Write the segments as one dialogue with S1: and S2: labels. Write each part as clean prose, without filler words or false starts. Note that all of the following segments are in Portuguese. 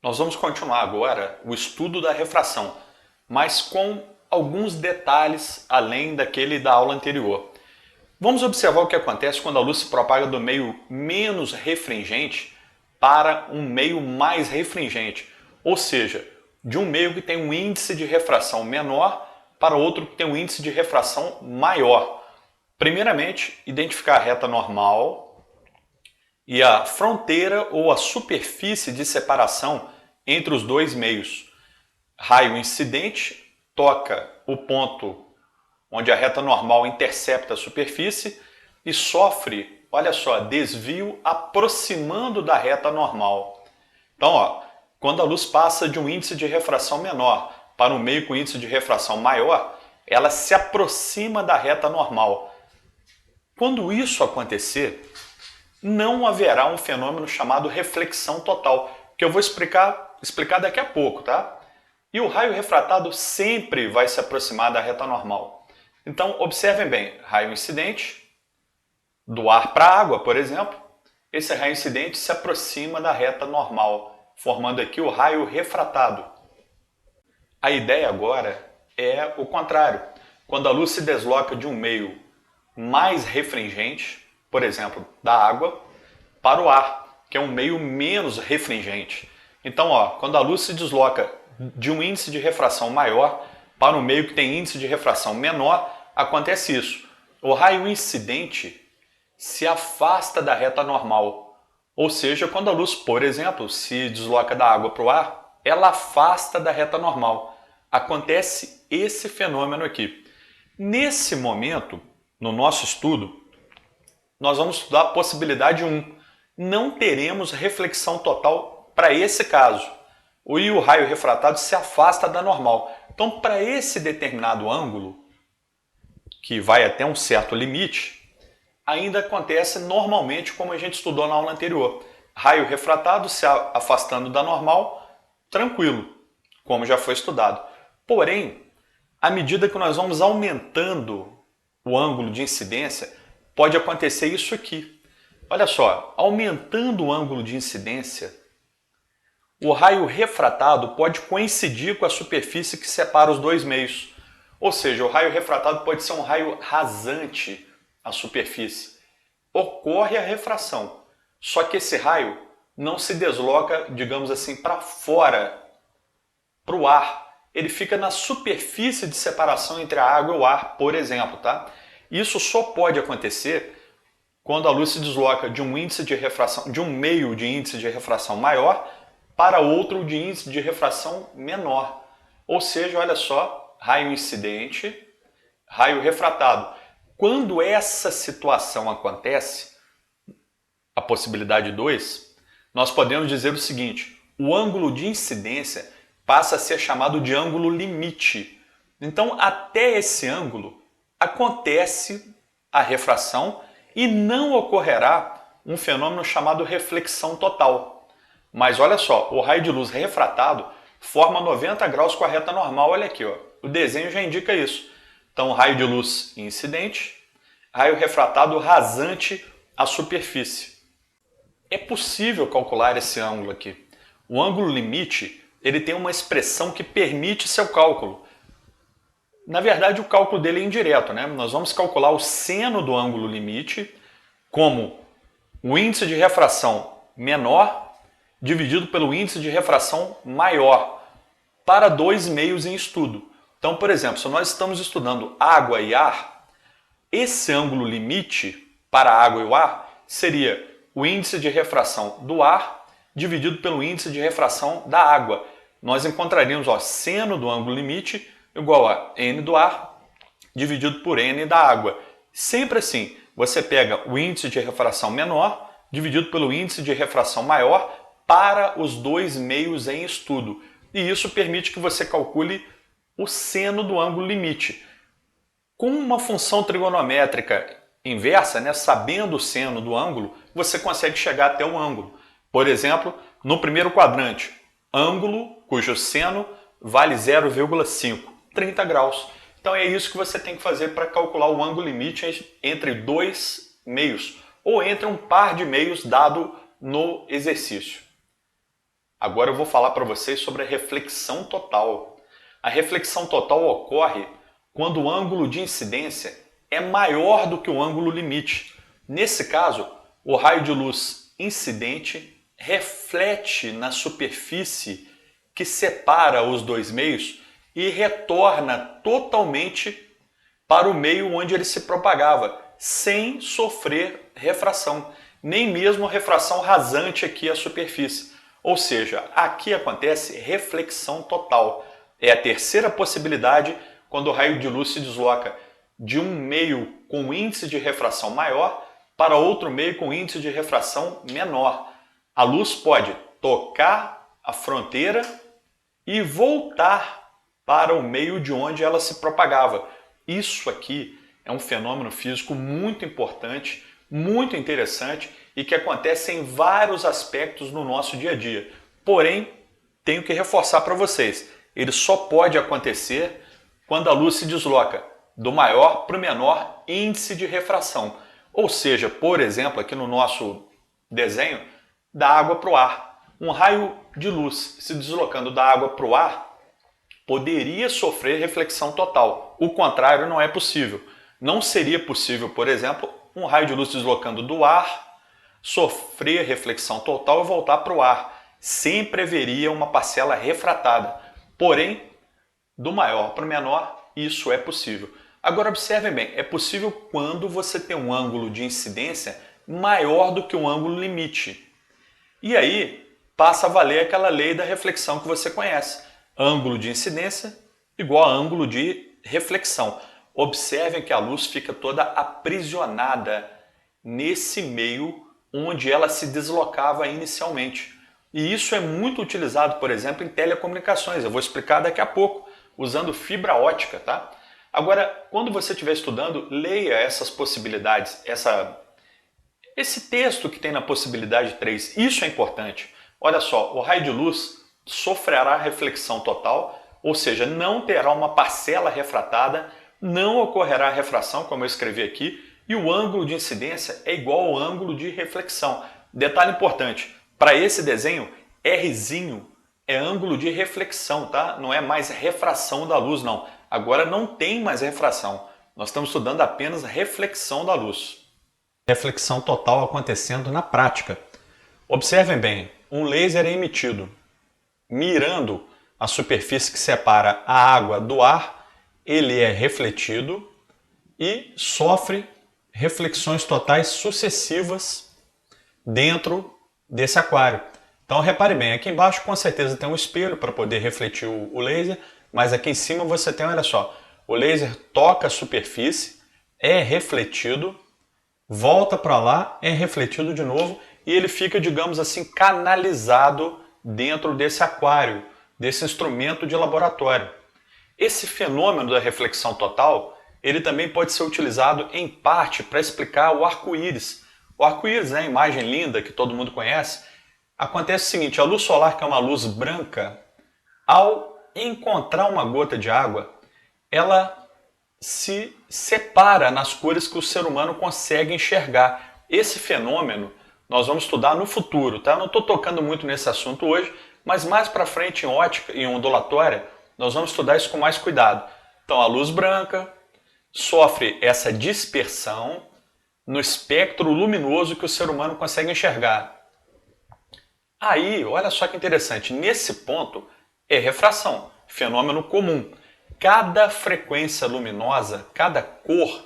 S1: Nós vamos continuar agora o estudo da refração, mas com alguns detalhes além daquele da aula anterior. Vamos observar o que acontece quando a luz se propaga do meio menos refringente para um meio mais refringente, ou seja, de um meio que tem um índice de refração menor para outro que tem um índice de refração maior. Primeiramente, identificar a reta normal e a fronteira ou a superfície de separação entre os dois meios. Raio incidente toca o ponto onde a reta normal intercepta a superfície e sofre, olha só, desvio aproximando da reta normal. Então, ó, quando a luz passa de um índice de refração menor para um meio com índice de refração maior, ela se aproxima da reta normal. Quando isso acontecer, não haverá um fenômeno chamado reflexão total, que eu vou explicar daqui a pouco, tá? E o raio refratado sempre vai se aproximar da reta normal. Então, observem bem, raio incidente, do ar para a água, por exemplo, esse raio incidente se aproxima da reta normal, formando aqui o raio refratado. A ideia agora é o contrário. Quando a luz se desloca de um meio mais refringente, por exemplo, da água, para o ar, que é um meio menos refringente. Então, ó, quando a luz se desloca de um índice de refração maior para um meio que tem índice de refração menor, acontece isso. O raio incidente se afasta da reta normal. Ou seja, quando a luz, por exemplo, se desloca da água para o ar, ela afasta da reta normal. Acontece esse fenômeno aqui. Nesse momento, no nosso estudo, nós vamos estudar a possibilidade 1. Não teremos reflexão total para esse caso. E o raio refratado se afasta da normal. Então, para esse determinado ângulo, que vai até um certo limite, ainda acontece normalmente como a gente estudou na aula anterior. Raio refratado se afastando da normal, tranquilo, como já foi estudado. Porém, à medida que nós vamos aumentando o ângulo de incidência, pode acontecer isso aqui. Olha só, aumentando o ângulo de incidência, o raio refratado pode coincidir com a superfície que separa os dois meios. Ou seja, o raio refratado pode ser um raio rasante à superfície. Ocorre a refração, só que esse raio não se desloca, digamos assim, para fora, para o ar. Ele fica na superfície de separação entre a água e o ar, por exemplo, tá? Isso só pode acontecer quando a luz se desloca de um índice de refração, de um meio de índice de refração maior para outro de índice de refração menor. Ou seja, olha só, raio incidente, raio refratado. Quando essa situação acontece, a possibilidade 2, nós podemos dizer o seguinte: o ângulo de incidência passa a ser chamado de ângulo limite. Então, até esse ângulo, acontece a refração e não ocorrerá um fenômeno chamado reflexão total. Mas olha só, o raio de luz refratado forma 90 graus com a reta normal. Olha aqui, ó, o desenho já indica isso. Então, raio de luz incidente, raio refratado rasante à superfície. É possível calcular esse ângulo aqui. O ângulo limite, ele tem uma expressão que permite seu cálculo. Na verdade, o cálculo dele é indireto, né? Nós vamos calcular o seno do ângulo limite como o índice de refração menor dividido pelo índice de refração maior para dois meios em estudo. Então, por exemplo, se nós estamos estudando água e ar, esse ângulo limite para a água e o ar seria o índice de refração do ar dividido pelo índice de refração da água. Nós encontraríamos, ó, seno do ângulo limite igual a n do ar dividido por n da água. Sempre assim, você pega o índice de refração menor dividido pelo índice de refração maior para os dois meios em estudo. E isso permite que você calcule o seno do ângulo limite. Com uma função trigonométrica inversa, né, sabendo o seno do ângulo, você consegue chegar até o ângulo. Por exemplo, no primeiro quadrante, ângulo cujo seno vale 0,5, 30 graus. Então é isso que você tem que fazer para calcular o ângulo limite entre dois meios, ou entre um par de meios dado no exercício. Agora eu vou falar para vocês sobre a reflexão total. A reflexão total ocorre quando o ângulo de incidência é maior do que o ângulo limite. Nesse caso, o raio de luz incidente reflete na superfície que separa os dois meios e retorna totalmente para o meio onde ele se propagava, sem sofrer refração, nem mesmo refração rasante aqui à superfície. Ou seja, aqui acontece reflexão total. É a terceira possibilidade quando o raio de luz se desloca de um meio com índice de refração maior para outro meio com índice de refração menor. A luz pode tocar a fronteira e voltar para o meio de onde ela se propagava. Isso aqui é um fenômeno físico muito importante, muito interessante e que acontece em vários aspectos no nosso dia a dia. Porém, tenho que reforçar para vocês, ele só pode acontecer quando a luz se desloca do maior para o menor índice de refração. Ou seja, por exemplo, aqui no nosso desenho, da água para o ar. Um raio de luz se deslocando da água para o ar poderia sofrer reflexão total. O contrário não é possível. Não seria possível, por exemplo, um raio de luz deslocando do ar, sofrer reflexão total e voltar para o ar. Sempre haveria uma parcela refratada. Porém, do maior para o menor, isso é possível. Agora observem bem, é possível quando você tem um ângulo de incidência maior do que um ângulo limite. E aí passa a valer aquela lei da reflexão que você conhece. Ângulo de incidência igual a ângulo de reflexão. Observem que a luz fica toda aprisionada nesse meio onde ela se deslocava inicialmente. E isso é muito utilizado, por exemplo, em telecomunicações. Eu vou explicar daqui a pouco, usando fibra ótica, tá? Agora, quando você estiver estudando, leia essas possibilidades, esse texto que tem na possibilidade 3. Isso é importante. Olha só, o raio de luz sofrerá reflexão total, ou seja, não terá uma parcela refratada, não ocorrerá refração, como eu escrevi aqui, e o ângulo de incidência é igual ao ângulo de reflexão. Detalhe importante, para esse desenho, Rzinho é ângulo de reflexão, tá? Não é mais refração da luz, não. Agora não tem mais refração. Nós estamos estudando apenas reflexão da luz. Reflexão total acontecendo na prática. Observem bem, um laser é emitido mirando a superfície que separa a água do ar, ele é refletido e sofre reflexões totais sucessivas dentro desse aquário. Então repare bem, aqui embaixo com certeza tem um espelho para poder refletir o laser, mas aqui em cima você tem, olha só, o laser toca a superfície, é refletido, volta para lá, é refletido de novo e ele fica, digamos assim, canalizado dentro desse aquário, desse instrumento de laboratório. Esse fenômeno da reflexão total, ele também pode ser utilizado em parte para explicar o arco-íris. O arco-íris, né, a imagem linda que todo mundo conhece, acontece o seguinte, a luz solar, que é uma luz branca, ao encontrar uma gota de água, ela se separa nas cores que o ser humano consegue enxergar. Esse fenômeno nós vamos estudar no futuro, tá? Eu não estou tocando muito nesse assunto hoje, mas mais para frente em ótica e ondulatória, nós vamos estudar isso com mais cuidado. Então a luz branca sofre essa dispersão no espectro luminoso que o ser humano consegue enxergar. Aí, olha só que interessante, nesse ponto é refração, fenômeno comum. Cada frequência luminosa, cada cor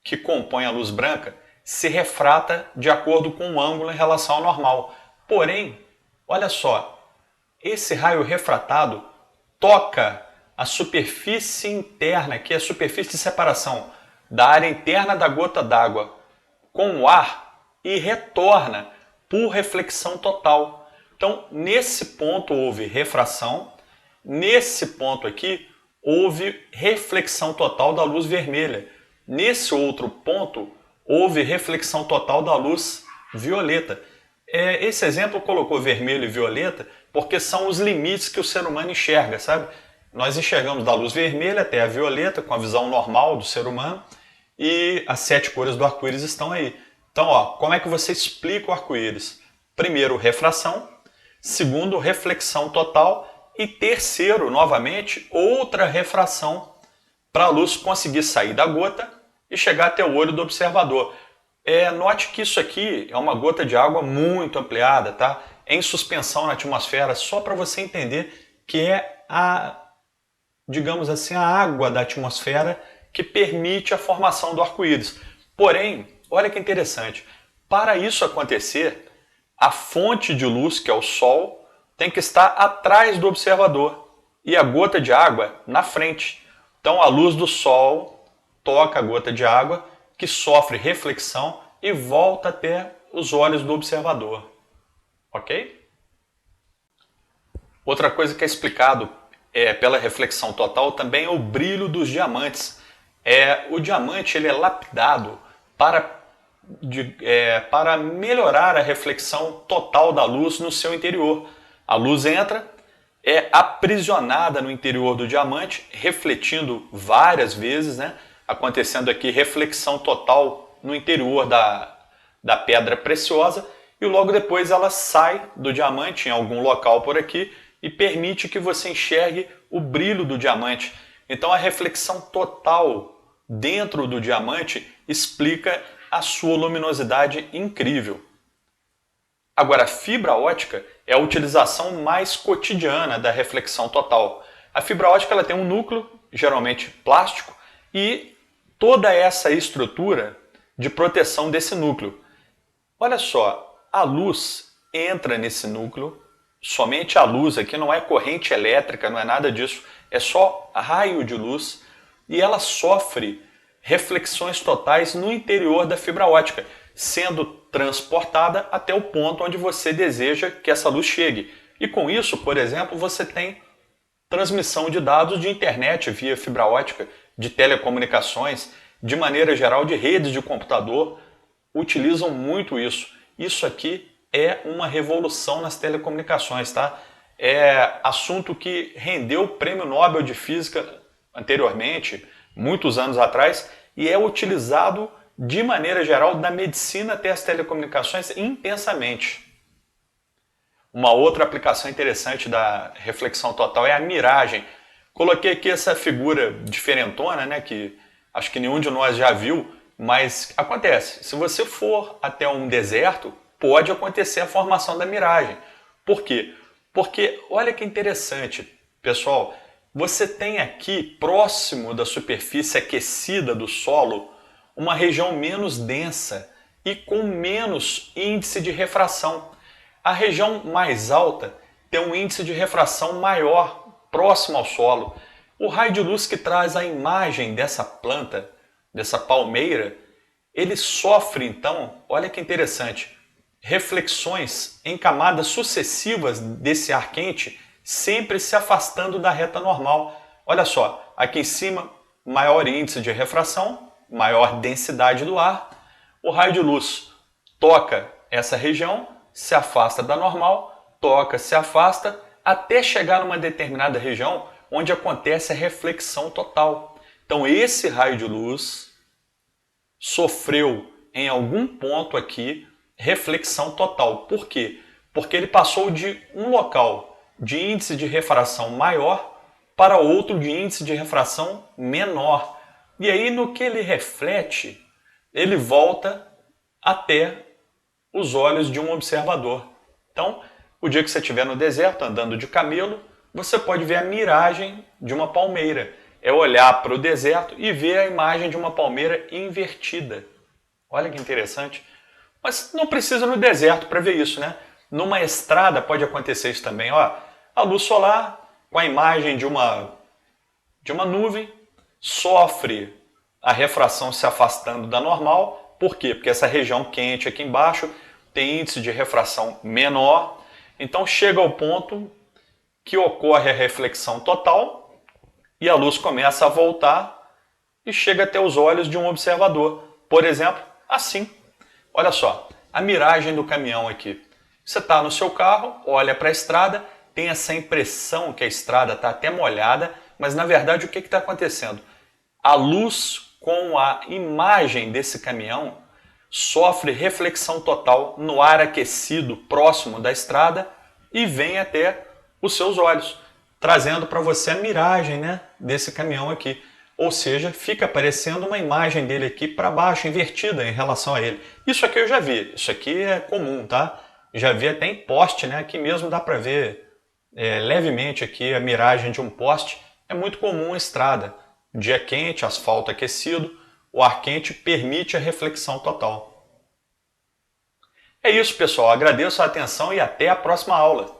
S1: que compõe a luz branca se refrata de acordo com o ângulo em relação ao normal. Porém, olha só, esse raio refratado toca a superfície interna, que é a superfície de separação da área interna da gota d'água com o ar e retorna por reflexão total. Então, nesse ponto houve refração, nesse ponto aqui houve reflexão total da luz vermelha. Nesse outro ponto, houve reflexão total da luz violeta. Esse exemplo colocou vermelho e violeta porque são os limites que o ser humano enxerga, sabe? Nós enxergamos da luz vermelha até a violeta, com a visão normal do ser humano, e as 7 cores do arco-íris estão aí. Então, ó, como é que você explica o arco-íris? Primeiro, refração. Segundo, reflexão total. E terceiro, novamente, outra refração para a luz conseguir sair da gota e chegar até o olho do observador. Note que isso aqui é uma gota de água muito ampliada, tá? Em suspensão na atmosfera, só para você entender que é digamos assim, a água da atmosfera que permite a formação do arco-íris. Porém, olha que interessante, para isso acontecer, a fonte de luz, que é o Sol, tem que estar atrás do observador e a gota de água na frente. Então a luz do Sol toca a gota de água, que sofre reflexão e volta até os olhos do observador. Ok? Outra coisa que é explicado pela reflexão total também é o brilho dos diamantes. O diamante ele é lapidado para melhorar a reflexão total da luz no seu interior. A luz entra, é aprisionada no interior do diamante, refletindo várias vezes, né? Acontecendo aqui reflexão total no interior da pedra preciosa, e logo depois ela sai do diamante em algum local por aqui e permite que você enxergue o brilho do diamante. Então a reflexão total dentro do diamante explica a sua luminosidade incrível. Agora, a fibra ótica é a utilização mais cotidiana da reflexão total. A fibra ótica ela tem um núcleo, geralmente plástico, e toda essa estrutura de proteção desse núcleo. Olha só, a luz entra nesse núcleo, somente a luz aqui, não é corrente elétrica, não é nada disso, é só raio de luz, e ela sofre reflexões totais no interior da fibra ótica, sendo transportada até o ponto onde você deseja que essa luz chegue. E com isso, por exemplo, você tem transmissão de dados de internet via fibra ótica, de telecomunicações, de maneira geral de redes de computador, utilizam muito isso. Isso aqui é uma revolução nas telecomunicações, tá? É assunto que rendeu o Prêmio Nobel de Física anteriormente, muitos anos atrás, e é utilizado de maneira geral da medicina até as telecomunicações intensamente. Uma outra aplicação interessante da reflexão total é a miragem. Coloquei aqui essa figura diferentona, né, que acho que nenhum de nós já viu, mas acontece. Se você for até um deserto, pode acontecer a formação da miragem. Por quê? Porque olha que interessante, pessoal, você tem aqui, próximo da superfície aquecida do solo, uma região menos densa e com menos índice de refração. A região mais alta tem um índice de refração maior, próximo ao solo. O raio de luz que traz a imagem dessa planta, dessa palmeira, ele sofre então, olha que interessante, reflexões em camadas sucessivas desse ar quente, sempre se afastando da reta normal. Olha só, aqui em cima, maior índice de refração, maior densidade do ar. O raio de luz toca essa região, se afasta da normal, toca, se afasta, até chegar numa determinada região onde acontece a reflexão total. Então esse raio de luz sofreu em algum ponto aqui reflexão total. Por quê? Porque ele passou de um local de índice de refração maior para outro de índice de refração menor. E aí no que ele reflete, ele volta até os olhos de um observador. Então, o dia que você estiver no deserto andando de camelo, você pode ver a miragem de uma palmeira. É olhar para o deserto e ver a imagem de uma palmeira invertida. Olha que interessante. Mas não precisa no deserto para ver isso, né? Numa estrada pode acontecer isso também. Ó, a luz solar com a imagem de uma nuvem sofre a refração se afastando da normal. Por quê? Porque essa região quente aqui embaixo tem índice de refração menor. Então chega ao ponto que ocorre a reflexão total e a luz começa a voltar e chega até os olhos de um observador. Por exemplo, assim. Olha só, a miragem do caminhão aqui. Você está no seu carro, olha para a estrada, tem essa impressão que a estrada está até molhada, mas na verdade o que está acontecendo? A luz com a imagem desse caminhão sofre reflexão total no ar aquecido próximo da estrada e vem até os seus olhos, trazendo para você a miragem, né, desse caminhão aqui. Ou seja, fica aparecendo uma imagem dele aqui para baixo, invertida em relação a ele. Isso aqui eu já vi, isso aqui é comum, tá? Já vi até em poste, né? Aqui mesmo dá para ver levemente aqui a miragem de um poste. É muito comum em estrada. Dia quente, asfalto aquecido, o ar quente permite a reflexão total. É isso, pessoal. Agradeço a atenção e até a próxima aula.